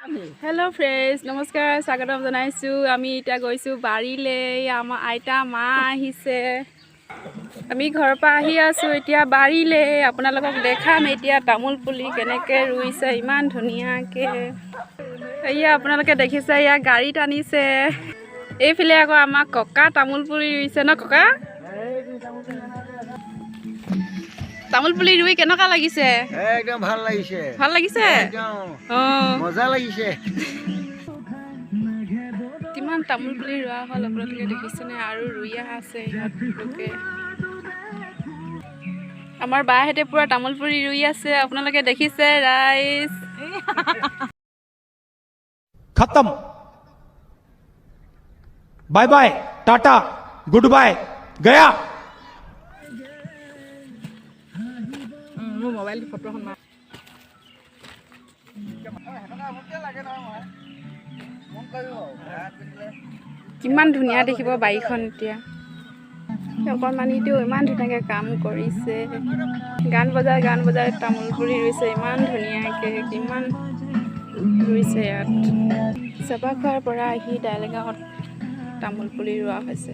hello friends नमस्कार स्वागतम जनाइछु आमी इटा गइछु बारीले आमा आइता मा आहिसे आमी घर पा आहि आछु इटा बारीले आपनालोকক देखाम इटा तामुल पुली केनेके रुइसे इमान धुनिया के एया आपनालोके देखिसे या गाड़ी टानिसे एफिले आको आमा कक्का तामुल पुली रुइसे न कक्का तामुल पुली रुई केनका लागिसे एकदम ভাল লাগিছে एकदम মজা লাগিছে किमान तामुल पुली रुआ हल आपनालोके देखिसेने आरु रुइया আছে ইহতলোকে আমাৰ বাহেতে পুৰা তামুল পুৰি ৰুই আছে আপোনালোকে দেখিছে ৰাইজ खत्म bye bye ta-ta good bye गया मोबाइल फोटो हन কিমান ধুনিয়া দেখিব বাইখন এতিয়া অকণমানিটো ইমান ধুনীয়াকৈ কাম কৰিছে গান বজাই তামোল পুৰি ৰুইছে ইমান ধুনীয়াকৈ কিমান ৰুইছে ইয়াত চেপাখোৱাৰ পৰা আহি দাইলেগাঁৱত তামোল পুলি ৰোৱা হৈছে